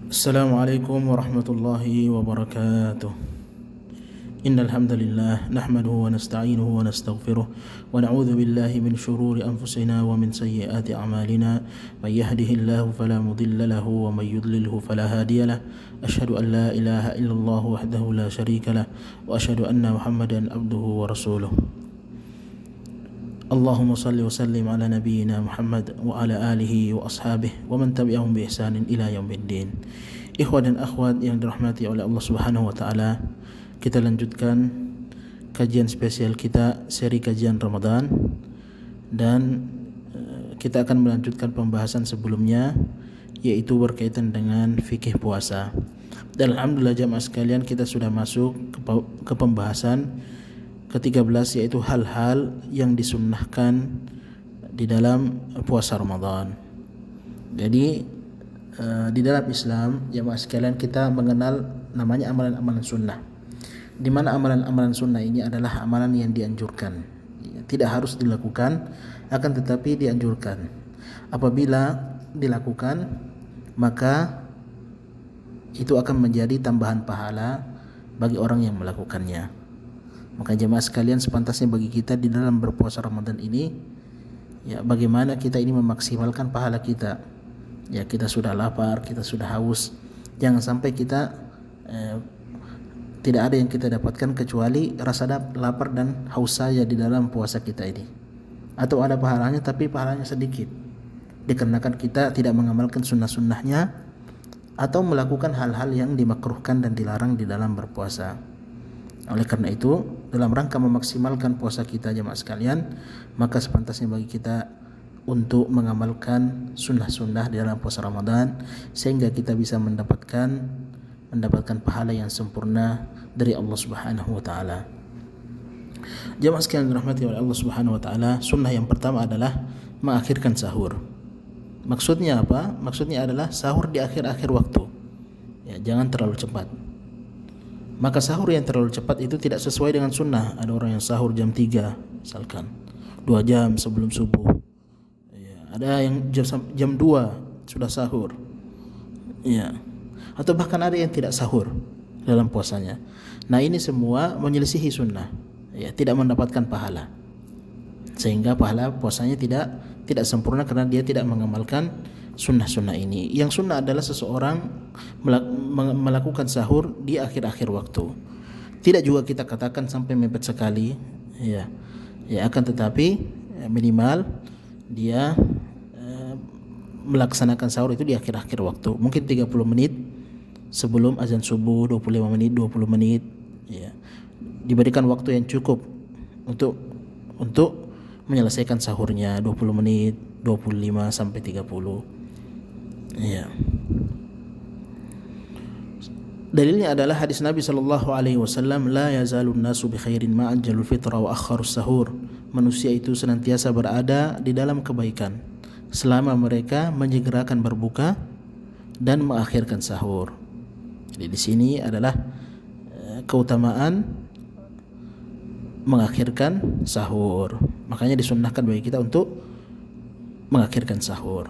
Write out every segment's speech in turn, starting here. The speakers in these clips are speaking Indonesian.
Assalamualaikum warahmatullahi wabarakatuh. Innal hamdalillah nahmaduhu wa nasta'inuhu wa nastaghfiruh wa na'udzu billahi min shururi anfusina wa min sayyiati a'malina. May yahdihillahu fala mudilla lahu wa may yudlilhu fala hadiya lahu. Asyhadu an la ilaha illallah wahdahu la syarika lahu wa asyhadu anna Muhammadan abduhu wa rasuluh. Allahumma salli wa sallim ala nabiyyina Muhammad wa ala alihi wa ashabihi wa man tabi'ahum bi ihsanin ila yaumiddin. Ikhwan dan akhwat yang dirahmati oleh Allah Subhanahu wa taala, kita lanjutkan kajian spesial kita, seri kajian Ramadan, dan kita akan melanjutkan pembahasan sebelumnya, yaitu berkaitan dengan fikih puasa. Dan alhamdulillah jamaah sekalian, kita sudah masuk ke pembahasan ke-13, yaitu hal-hal yang disunnahkan di dalam puasa Ramadan. Jadi di dalam Islam jamaah sekalian, kita mengenal namanya amalan-amalan sunnah, di mana amalan-amalan sunnah ini adalah amalan yang dianjurkan, tidak harus dilakukan, akan tetapi dianjurkan. Apabila dilakukan, maka itu akan menjadi tambahan pahala bagi orang yang melakukannya. Maka jemaah sekalian, sepantasnya bagi kita di dalam berpuasa Ramadan ini, ya, bagaimana kita ini memaksimalkan pahala kita. Ya, kita sudah lapar, kita sudah haus, jangan sampai kita tidak ada yang kita dapatkan kecuali rasa lapar dan haus saja di dalam puasa kita ini. Atau ada pahalanya tapi pahalanya sedikit, dikarenakan kita tidak mengamalkan sunnah-sunnahnya atau melakukan hal-hal yang dimakruhkan dan dilarang di dalam berpuasa. Oleh karena itu, dalam rangka memaksimalkan puasa kita jemaah sekalian, maka sepantasnya bagi kita untuk mengamalkan sunnah-sunnah di dalam puasa Ramadan, sehingga kita bisa mendapatkan pahala yang sempurna dari Allah Subhanahu wa taala. Jemaah sekalian dirahmati oleh Allah Subhanahu wa taala, sunnah yang pertama adalah mengakhirkan sahur. Maksudnya apa? Maksudnya adalah sahur di akhir-akhir waktu. Ya, jangan terlalu cepat. Maka sahur yang terlalu cepat itu tidak sesuai dengan sunnah. Ada orang yang sahur jam 3 misalkan, 2 jam sebelum subuh. Ya, ada yang jam 2 sudah sahur. Ya. Atau bahkan ada yang tidak sahur dalam puasanya. Nah, ini semua menyelisihi sunnah. Ya, tidak mendapatkan pahala. Sehingga pahala puasanya tidak sempurna karena dia tidak mengamalkan sunnah-sunnah ini. Yang sunnah adalah seseorang melakukan sahur di akhir-akhir waktu. Tidak juga kita katakan sampai mepet sekali, ya. Ya, akan tetapi minimal dia melaksanakan sahur itu di akhir-akhir waktu. Mungkin 30 menit sebelum azan subuh, 25 menit, 20 menit, ya. Diberikan waktu yang cukup untuk menyelesaikan sahurnya, 20 menit, 25 sampai 30. Ya. Dalilnya adalah hadis Nabi sallallahu alaihi wasallam, la yazalun nasu bi khairin ma ajjalul fitra wa akharus sahur. Manusia itu senantiasa berada di dalam kebaikan selama mereka menyegerakan berbuka dan mengakhirkan sahur. Jadi di sini adalah keutamaan mengakhirkan sahur. Makanya disunnahkan bagi kita untuk mengakhirkan sahur.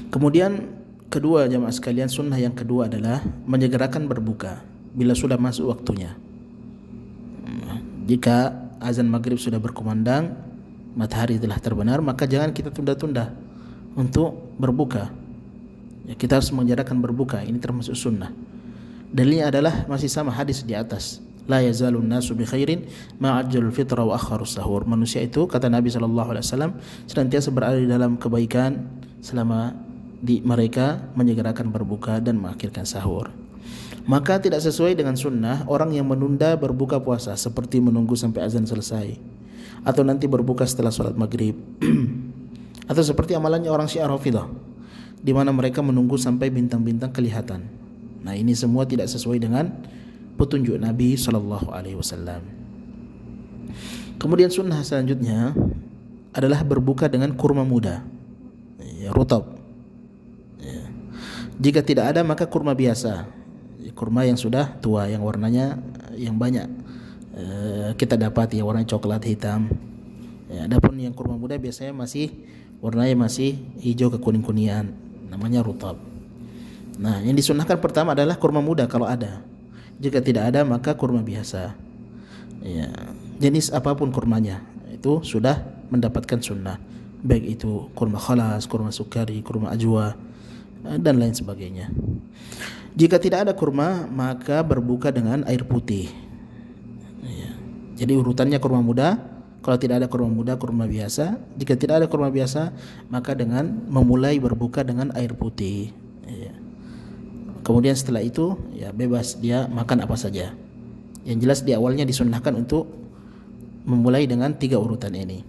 Kemudian kedua jamaah sekalian, sunnah yang kedua adalah menyegerakan berbuka bila sudah masuk waktunya. Jika azan maghrib sudah berkumandang, matahari telah terbenam, maka jangan kita tunda-tunda untuk berbuka. Ya, kita harus menyegerakan berbuka, ini termasuk sunnah. Dalilnya adalah masih sama hadis di atas. La yazalun nasu bi khairin ma ajjalul fitra wa akharus sahur. Manusia itu, kata Nabi sallallahu alaihi wasallam, senantiasa berada di dalam kebaikan selama mereka menyegerakan berbuka dan mengakhirkan sahur. Maka tidak sesuai dengan sunnah orang yang menunda berbuka puasa, seperti menunggu sampai azan selesai, atau nanti berbuka setelah sholat maghrib, atau seperti amalannya orang Syiah Rafidhah, di mana mereka menunggu sampai bintang-bintang kelihatan. Nah, ini semua tidak sesuai dengan petunjuk Nabi sallallahu alaihi wasallam. Kemudian sunnah selanjutnya adalah berbuka dengan kurma muda, ya, rutab. Ya. Jika tidak ada, maka kurma biasa, kurma yang sudah tua, yang warnanya yang banyak kita dapat, ya, warna coklat hitam. Ya, adapun yang kurma muda biasanya warnanya masih hijau ke kuning-kuningan, namanya rutab. Nah, yang disunnahkan pertama adalah kurma muda kalau ada. Jika tidak ada maka kurma biasa. Ya, jenis apapun kurmanya itu sudah mendapatkan sunnah. Baik itu kurma khalas, kurma sukari, kurma ajwa dan lain sebagainya. Jika tidak ada kurma maka berbuka dengan air putih. Ya. Jadi urutannya kurma muda. Kalau tidak ada kurma muda, kurma biasa. Jika tidak ada kurma biasa, maka dengan memulai berbuka dengan air putih. Ya. Kemudian setelah itu ya bebas dia makan apa saja. Yang jelas di awalnya disunnahkan untuk memulai dengan 3 urutan ini.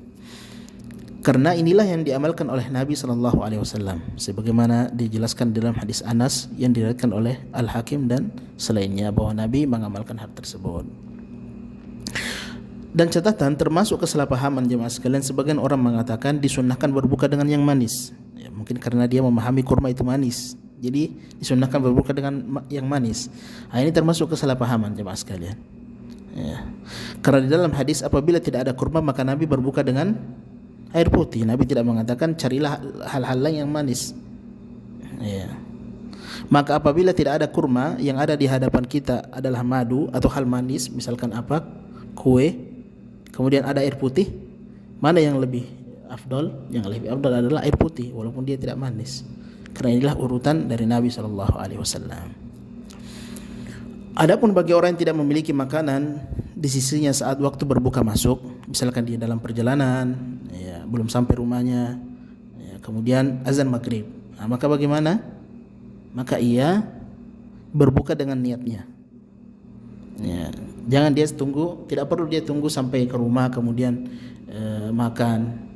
Karena inilah yang diamalkan oleh Nabi sallallahu alaihi wasallam sebagaimana dijelaskan dalam hadis Anas yang diriwayatkan oleh Al-Hakim dan selainnya bahwa Nabi mengamalkan hal tersebut. Dan catatan termasuk kesalahpahaman jemaah sekalian, sebagian orang mengatakan disunnahkan berbuka dengan yang manis. Ya, mungkin karena dia memahami kurma itu manis. Jadi disunnahkan berbuka dengan yang manis. Nah, ini termasuk kesalahpahaman jemaah sekalian. Ya. Karena di dalam hadis apabila tidak ada kurma maka Nabi berbuka dengan air putih. Nabi tidak mengatakan carilah hal-hal lain yang manis. Ya. Maka apabila tidak ada kurma, yang ada di hadapan kita adalah madu atau hal manis, misalkan apa? Kue. Kemudian ada air putih. Mana yang lebih afdol? Yang lebih afdol adalah air putih walaupun dia tidak manis. Karena inilah urutan dari Nabi sallallahu alaihi wasallam. Adapun bagi orang yang tidak memiliki makanan di sisinya saat waktu berbuka masuk, misalkan dia dalam perjalanan, ya, belum sampai rumahnya, ya, kemudian azan maghrib, nah, maka bagaimana? Maka ia berbuka dengan niatnya. Ya, jangan dia tunggu, tidak perlu dia tunggu sampai ke rumah kemudian makan.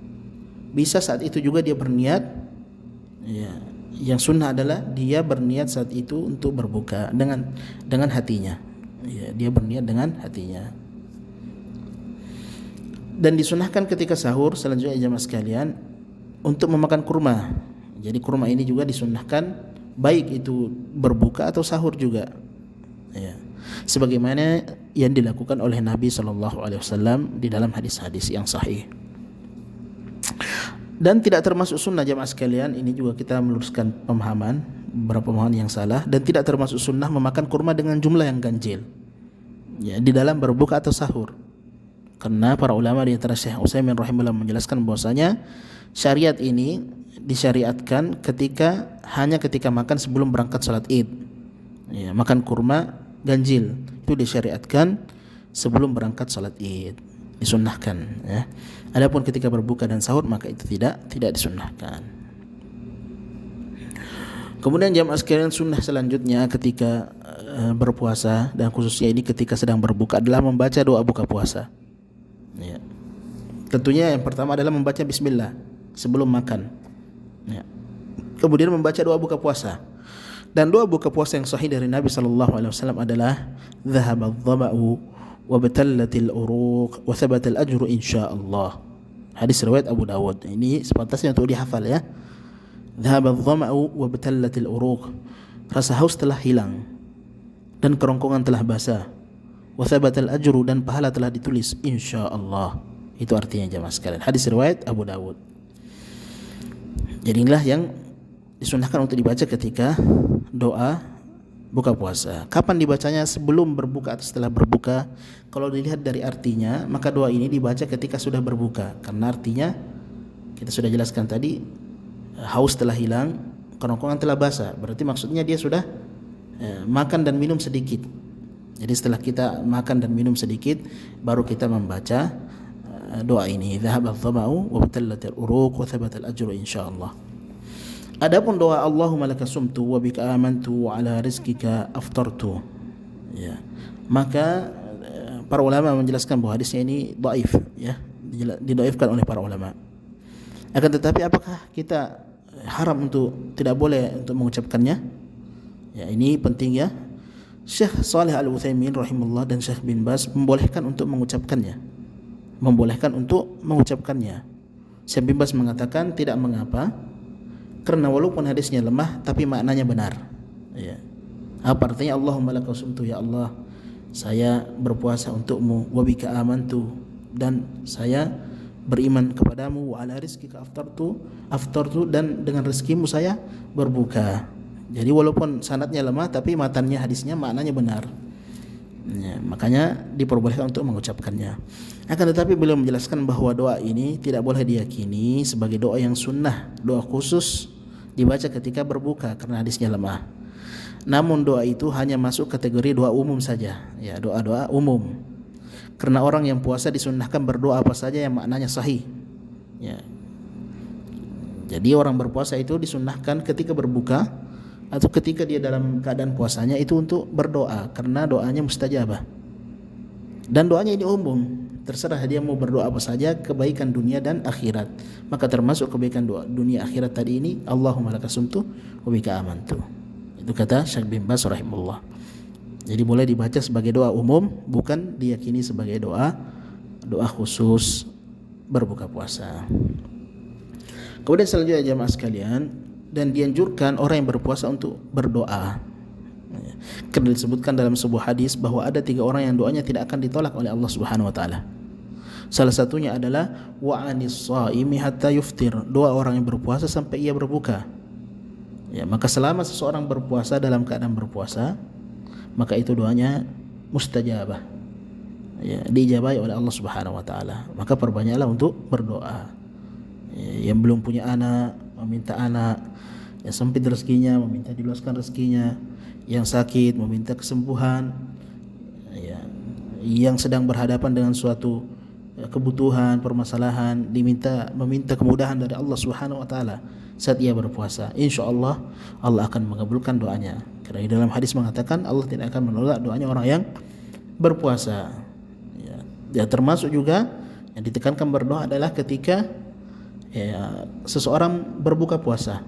Bisa saat itu juga dia berniat. Ya, yang sunnah adalah dia berniat saat itu untuk berbuka dengan hatinya. Ya, dia berniat dengan hatinya. Dan disunahkan ketika sahur selanjutnya jemaah sekalian untuk memakan kurma. Jadi kurma ini juga disunahkan baik itu berbuka atau sahur juga. Ya. Sebagaimana yang dilakukan oleh Nabi sallallahu alaihi wasallam di dalam hadis-hadis yang sahih. Dan tidak termasuk sunnah jemaah sekalian, ini juga kita meluruskan pemahaman beberapa pemahaman yang salah, dan tidak termasuk sunnah memakan kurma dengan jumlah yang ganjil. Ya, di dalam berbuka atau sahur. Karena para ulama di antara Syekh Utsaimin rahimahullah menjelaskan bahwasanya syariat ini disyariatkan hanya ketika makan sebelum berangkat salat Id. Ya, makan kurma ganjil itu disyariatkan sebelum berangkat salat Id, disunnahkan, ya. Adapun ketika berbuka dan sahur maka itu tidak disunnahkan. Kemudian jamaah sekalian, sunnah selanjutnya ketika berpuasa dan khususnya ini ketika sedang berbuka adalah membaca doa buka puasa. Ya. Tentunya yang pertama adalah membaca bismillah sebelum makan. Ya. Kemudian membaca doa buka puasa. Dan doa buka puasa yang sahih dari Nabi sallallahu alaihi wasallam adalah dhahaba adh-dhama'u wa batallatil uruq wa thabatal ajru insyaallah. Hadis riwayat Abu Dawud. Ini sepantasnya untuk dihafal, ya. Dhahaba adh-dhama'u wa batallatil uruq. Rasa haus telah hilang dan kerongkongan telah basah. Wa thabatal ajru, dan pahala telah ditulis insyaallah. Itu artinya jemaah sekalian. Hadis riwayat Abu Dawud. Jadi inilah yang disunahkan untuk dibaca ketika doa buka puasa. Kapan dibacanya? Sebelum berbuka atau setelah berbuka? Kalau dilihat dari artinya, maka doa ini dibaca ketika sudah berbuka. Karena artinya kita sudah jelaskan tadi, haus telah hilang, kerongkongan telah basah. Berarti maksudnya dia sudah makan dan minum sedikit. Jadi setelah kita makan dan minum sedikit, baru kita membaca doa ini. Dhahaba adh-dhama'u wa batallatil uruq wa thabatal ajru insyaallah. Adapun doa Allahumma laka sumtu wa bika amantu wa ala rizkika aftartu, ya, maka para ulama menjelaskan bahwa hadisnya ini dhaif, ya, didhaifkan oleh para ulama. Akan tetapi apakah kita haram untuk tidak boleh untuk mengucapkannya? Ya, ini penting, ya. Syekh Shalih Al-Utsaimin rahimahullah dan Syekh bin Baz membolehkan untuk mengucapkannya. Syekh bin Baz mengatakan tidak mengapa, karena walaupun hadisnya lemah tapi maknanya benar. Ya. Apa artinya? Allahumma laka sumtu, ya Allah, saya berpuasa untukmu, wa bika amantu, dan saya beriman kepadamu, wa ala rizkika aftartu, dan dengan rezekimu saya berbuka. Jadi walaupun sanadnya lemah tapi matannya hadisnya maknanya benar. Ya, makanya diperbolehkan untuk mengucapkannya. Akan tetapi beliau menjelaskan bahwa doa ini tidak boleh diyakini sebagai doa yang sunnah, doa khusus dibaca ketika berbuka karena hadisnya lemah. Namun doa itu hanya masuk kategori doa umum saja, ya, doa-doa umum. Karena orang yang puasa disunnahkan berdoa apa saja yang maknanya sahih. Ya. Jadi orang berpuasa itu disunnahkan ketika berbuka atau ketika dia dalam keadaan puasanya itu untuk berdoa karena doanya mustajabah. Dan doanya ini umum, terserah dia mau berdoa apa saja, kebaikan dunia dan akhirat. Maka termasuk kebaikan doa dunia akhirat tadi ini, Allahumma lakasumtu wa bika amantu. Itu kata Syekh bin Baz rahimahullah. Jadi boleh dibaca sebagai doa umum, bukan diyakini sebagai doa khusus berbuka puasa. Kemudian selanjutnya jamaah sekalian, dan dianjurkan orang yang berpuasa untuk berdoa. Karena disebutkan dalam sebuah hadis bahwa ada 3 orang yang doanya tidak akan ditolak oleh Allah Subhanahu wa taala. Salah satunya adalah wa anis shaimi hatta yuftir, doa orang yang berpuasa sampai ia berbuka. Ya, maka selama seseorang berpuasa dalam keadaan berpuasa, maka itu doanya mustajabah. Ya, diijabahi oleh Allah Subhanahu wa taala. Maka perbanyaklah untuk berdoa. Ya, yang belum punya anak meminta anak, yang sempit rezekinya meminta diluaskan rezekinya, yang sakit meminta kesembuhan, ya, yang sedang berhadapan dengan suatu kebutuhan, permasalahan, meminta kemudahan dari Allah Subhanahu wa taala saat ia berpuasa. Insyaallah Allah akan mengabulkan doanya. Karena di dalam hadis mengatakan Allah tidak akan menolak doanya orang yang berpuasa. Ya, termasuk juga yang ditekankan berdoa adalah ketika seseorang berbuka puasa.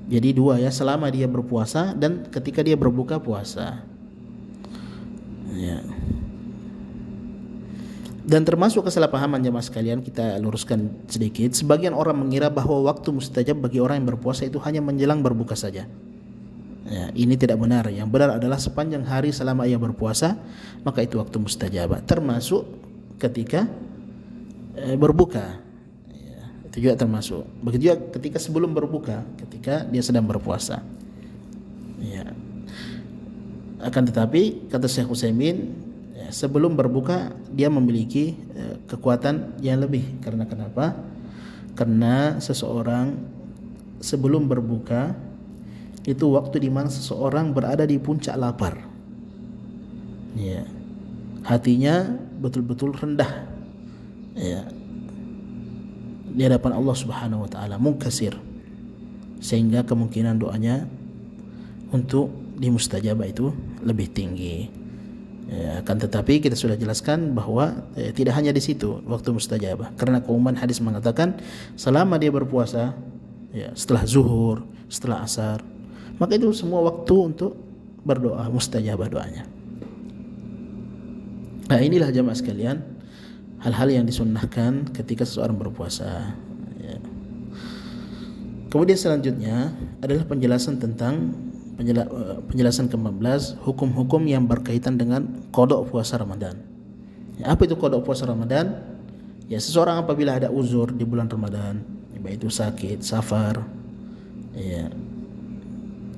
Jadi 2 ya, selama dia berpuasa dan ketika dia berbuka puasa. Ya. Dan termasuk kesalahpahaman jemaah sekalian, kita luruskan sedikit. Sebagian orang mengira bahwa waktu mustajab bagi orang yang berpuasa itu hanya menjelang berbuka saja. Ya, ini tidak benar. Yang benar adalah sepanjang hari selama ia berpuasa, maka itu waktu mustajab. Termasuk ketika berbuka. Ya, itu juga termasuk. Begitu juga ketika sebelum berbuka, ketika dia sedang berpuasa. Ya. Akan tetapi kata Syekh Utsaimin, sebelum berbuka dia memiliki kekuatan yang lebih. Karena kenapa? Karena seseorang sebelum berbuka itu waktu di mana seseorang berada di puncak lapar. Ya. Hatinya betul-betul rendah. Ya. Di hadapan Allah Subhanahu wa taala, munkasir. Sehingga kemungkinan doanya untuk dimustajabah itu lebih tinggi. Ya, akan tetapi kita sudah jelaskan bahwa tidak hanya di situ waktu mustajabah, karena keumuman hadis mengatakan selama dia berpuasa, ya, setelah zuhur, setelah asar, maka itu semua waktu untuk berdoa, mustajabah doanya. Nah, inilah jamaah sekalian hal-hal yang disunnahkan ketika seseorang berpuasa. Ya. Kemudian selanjutnya adalah penjelasan tentang penjelasan ke-14, hukum-hukum yang berkaitan dengan qada puasa Ramadan. Ya, apa itu qada puasa Ramadan? Ya, seseorang apabila ada uzur di bulan Ramadan, baik itu sakit, safar, ya,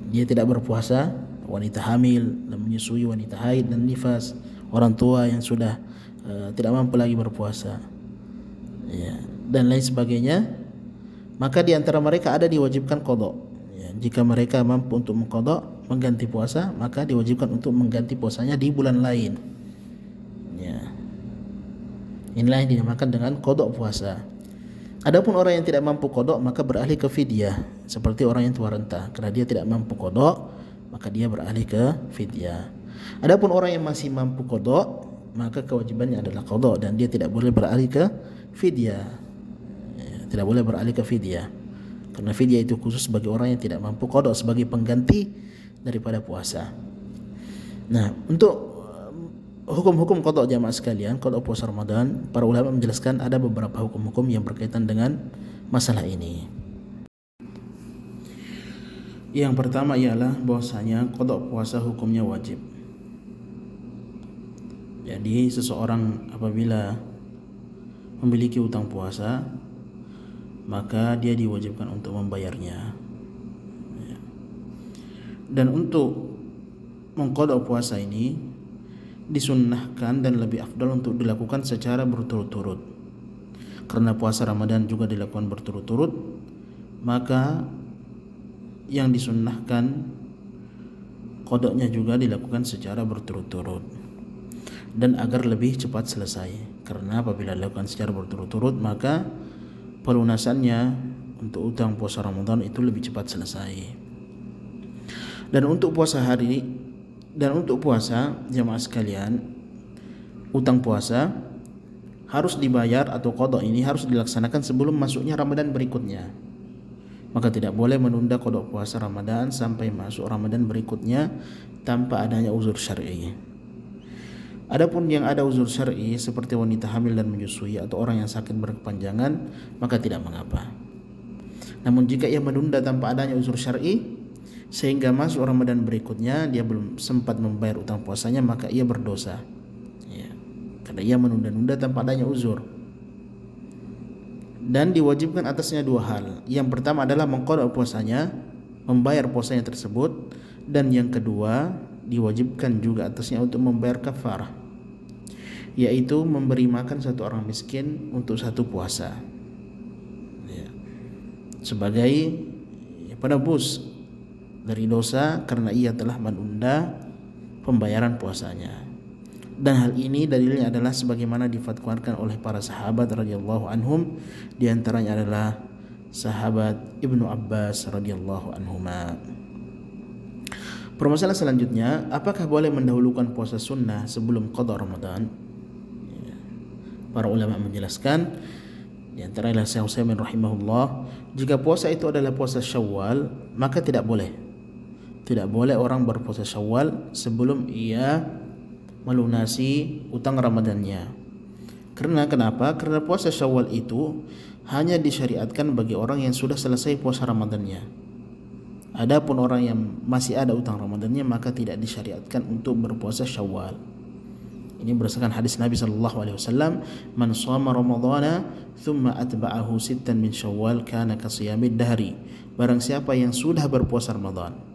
dia tidak berpuasa, wanita hamil dan menyusui, wanita haid dan nifas, orang tua yang sudah tidak mampu lagi berpuasa, ya, dan lain sebagainya, maka di antara mereka ada diwajibkan qada. Jika mereka mampu untuk mengqada, mengganti puasa, maka diwajibkan untuk mengganti puasanya di bulan lain. Ya. Inilah yang dinamakan dengan qada puasa. Adapun orang yang tidak mampu qada, maka beralih ke fidyah, seperti orang yang tua renta. Karena dia tidak mampu qada, maka dia beralih ke fidyah. Adapun orang yang masih mampu qada, maka kewajibannya adalah qada dan dia tidak boleh beralih ke fidyah. Ya, tidak boleh beralih ke fidyah. Karena fidyah itu khusus bagi orang yang tidak mampu qada, sebagai pengganti daripada puasa. Nah, untuk hukum-hukum qada jamaah sekalian, qada puasa Ramadan, para ulama menjelaskan ada beberapa hukum-hukum yang berkaitan dengan masalah ini. Yang pertama ialah bahwasanya qada puasa hukumnya wajib. Jadi seseorang apabila memiliki hutang puasa, maka dia diwajibkan untuk membayarnya. Dan untuk mengqada puasa ini disunnahkan dan lebih afdal untuk dilakukan secara berturut-turut. Karena puasa Ramadan juga dilakukan berturut-turut, maka yang disunnahkan qadanya juga dilakukan secara berturut-turut, dan agar lebih cepat selesai. Karena apabila dilakukan secara berturut-turut, maka pelunasannya untuk utang puasa Ramadan itu lebih cepat selesai. Dan untuk puasa jamaah sekalian, utang puasa harus dibayar atau qada ini harus dilaksanakan sebelum masuknya Ramadan berikutnya. Maka tidak boleh menunda qada puasa Ramadan sampai masuk Ramadan berikutnya tanpa adanya uzur syar'i. Adapun yang ada uzur syar'i seperti wanita hamil dan menyusui atau orang yang sakit berkepanjangan, maka tidak mengapa. Namun jika ia menunda tanpa adanya uzur syar'i sehingga masuk Ramadan berikutnya dia belum sempat membayar utang puasanya, maka ia berdosa. Ya, karena ia menunda-nunda tanpa adanya uzur. Dan diwajibkan atasnya dua hal. Yang pertama adalah mengqada puasanya, membayar puasanya tersebut, dan yang kedua diwajibkan juga atasnya untuk membayar kafarah, yaitu memberi makan satu orang miskin untuk satu puasa, ya, sebagai penebus dari dosa karena ia telah menunda pembayaran puasanya. Dan hal ini dalilnya adalah sebagaimana difatwakan oleh para sahabat radhiyallahu anhum, di antaranya adalah sahabat Ibnu Abbas radhiyallahu anhuma. Permasalahan selanjutnya, apakah boleh mendahulukan puasa sunnah sebelum qada Ramadan? Para ulama menjelaskan, di antaranya Syekh Utsaimin rahimahullah, jika puasa itu adalah puasa Syawal, maka tidak boleh orang berpuasa Syawal sebelum ia melunasi utang Ramadannya. Kenapa? Karena puasa Syawal itu hanya disyariatkan bagi orang yang sudah selesai puasa Ramadannya. Adapun orang yang masih ada utang Ramadannya, maka tidak disyariatkan untuk berpuasa Syawal. Ini berdasarkan hadis Nabi SAW, man shama ramadhana thumma atba'ahu sittan min Syawal kana kasiyamid dahri. Barang siapa yang sudah berpuasa Ramadan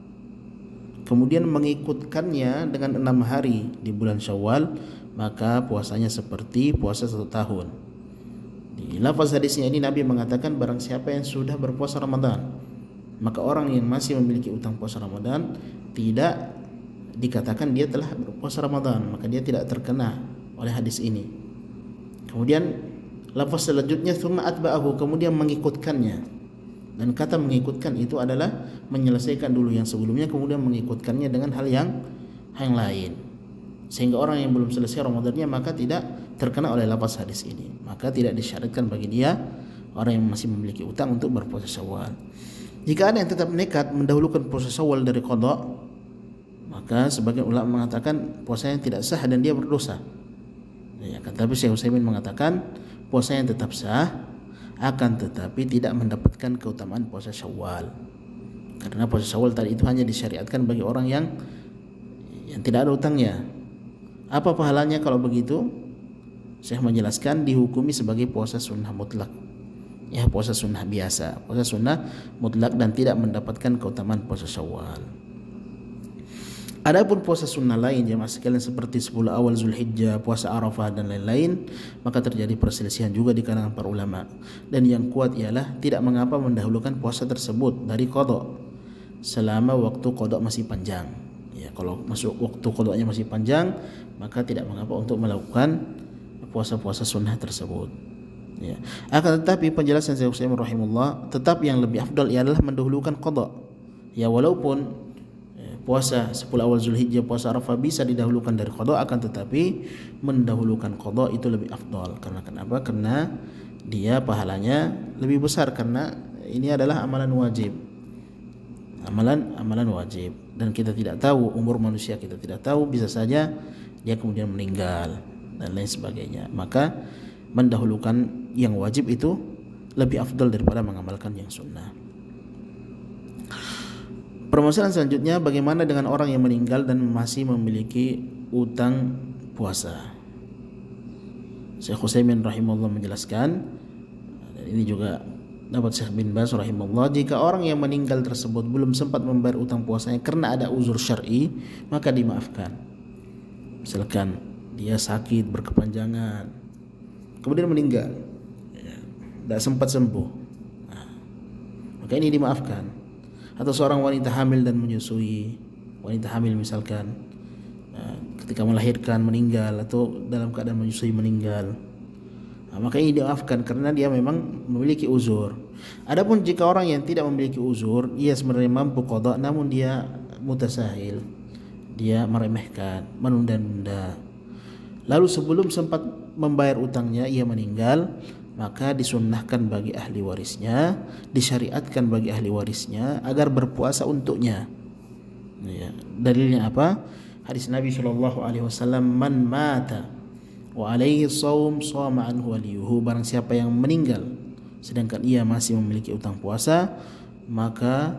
kemudian mengikutkannya dengan 6 hari di bulan Syawal, maka puasanya seperti puasa 1 tahun. Di lafaz hadisnya ini Nabi mengatakan, barang siapa yang sudah berpuasa Ramadan, maka orang yang masih memiliki utang puasa Ramadan tidak dikatakan dia telah berpuasa Ramadan, maka dia tidak terkena oleh hadis ini. Kemudian lafaz selanjutnya tsumma atba'ahu, kemudian mengikutkannya. Dan kata mengikutkan itu adalah menyelesaikan dulu yang sebelumnya, kemudian mengikutkannya dengan hal yang lain, sehingga orang yang belum selesai Ramadannya maka tidak terkena oleh lafaz hadis ini. Maka tidak disyaratkan bagi dia, orang yang masih memiliki utang, untuk berpuasa Syawal. Jika ada yang tetap nekat mendahulukan puasa Syawal dari qada, maka sebagian ulama mengatakan puasanya tidak sah dan dia berdosa. Ya, tapi Syekh Utsaimin mengatakan puasanya tetap sah, akan tetapi tidak mendapatkan keutamaan puasa Syawal. Karena puasa Syawal tadi itu hanya disyariatkan bagi orang yang tidak ada utangnya. Apa pahalanya kalau begitu? Syekh menjelaskan dihukumi sebagai puasa sunnah mutlak. Ya, puasa sunnah biasa, puasa sunnah mutlak, dan tidak mendapatkan keutamaan puasa Syawal. Adapun puasa sunnah lain jemaah sekalian seperti 10 awal Zulhijjah, puasa Arafah dan lain-lain, maka terjadi perselisihan juga di kalangan para ulama. Dan yang kuat ialah tidak mengapa mendahulukan puasa tersebut dari qada selama waktu qada masih panjang. Ya, kalau masuk waktu qadanya masih panjang, maka tidak mengapa untuk melakukan puasa-puasa sunnah tersebut. Ya. Akan tetapi penjelasan Syekh Utsaimin rahimahullah, tetap yang lebih afdal ialah mendahulukan qada. Ya, walaupun puasa 10 awal Zulhijjah, puasa Arafah bisa didahulukan dari qada, akan tetapi mendahulukan qada itu lebih afdal. Karena kenapa? Karena dia pahalanya lebih besar, karena ini adalah amalan wajib. Amalan wajib, dan kita tidak tahu umur manusia, kita tidak tahu, bisa saja dia kemudian meninggal dan lain sebagainya. Maka mendahulukan yang wajib itu lebih afdal daripada mengamalkan yang sunnah. Permasalahan selanjutnya, bagaimana dengan orang yang meninggal dan masih memiliki utang puasa? Syekh Utsaimin rahimahullah menjelaskan, dan ini juga dapat Syekh bin Baz rahimahullah, jika orang yang meninggal tersebut belum sempat membayar utang puasanya karena ada uzur syar'i, maka dimaafkan. Misalkan dia sakit berkepanjangan kemudian meninggal, tidak sempat sembuh, maka ini dimaafkan. Atau seorang wanita hamil dan menyusui, wanita hamil misalkan ketika melahirkan meninggal atau dalam keadaan menyusui meninggal, maka ini dimaafkan karena dia memang memiliki uzur. Adapun jika orang yang tidak memiliki uzur, ia sebenarnya mampu qada namun dia mutasahil, dia meremehkan, menunda-nunda, lalu sebelum sempat membayar utangnya ia meninggal, maka disunnahkan bagi ahli warisnya, disyariatkan bagi ahli warisnya agar berpuasa untuknya. Ya, dalilnya apa? Hadis Nabi SAW, man mata wa alaihi shaum shoma anhu waliyuhu, barang siapa yang meninggal sedangkan ia masih memiliki utang puasa, maka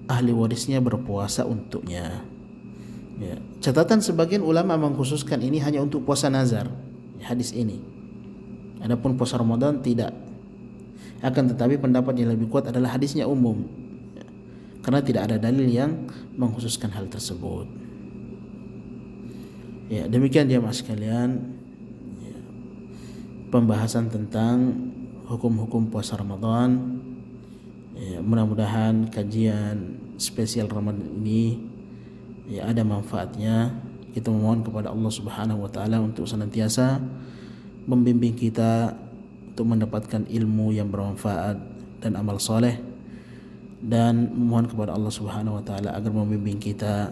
ahli warisnya berpuasa untuknya. Ya. Catatan sebagian ulama mengkhususkan ini hanya untuk puasa nazar, hadis ini. Adapun puasa Ramadan tidak. Akan tetapi pendapat yang lebih kuat adalah hadisnya umum, karena tidak ada dalil yang mengkhususkan hal tersebut. Ya, demikian jemaah sekalian, ya, pembahasan tentang hukum-hukum puasa Ramadan. Ya, mudah-mudahan kajian spesial Ramadan ini ya ada manfaatnya. Kita memohon kepada Allah Subhanahu wa taala untuk senantiasa membimbing kita untuk mendapatkan ilmu yang bermanfaat dan amal soleh, dan memohon kepada Allah Subhanahu wa taala agar membimbing kita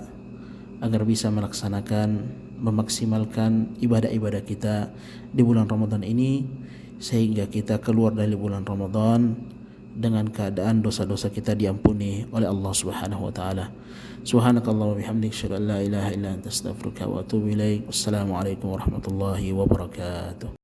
agar bisa melaksanakan, memaksimalkan ibadah-ibadah kita di bulan Ramadan ini, sehingga kita keluar dari bulan Ramadan dengan keadaan dosa-dosa kita diampuni oleh Allah Subhanahu wa taala. Subhanakallah wa bihamdik, asyhadu an la ilaha illa anta, astaghfiruka wa atubu ilaik. Wassalamualaikum warahmatullahi wabarakatuh.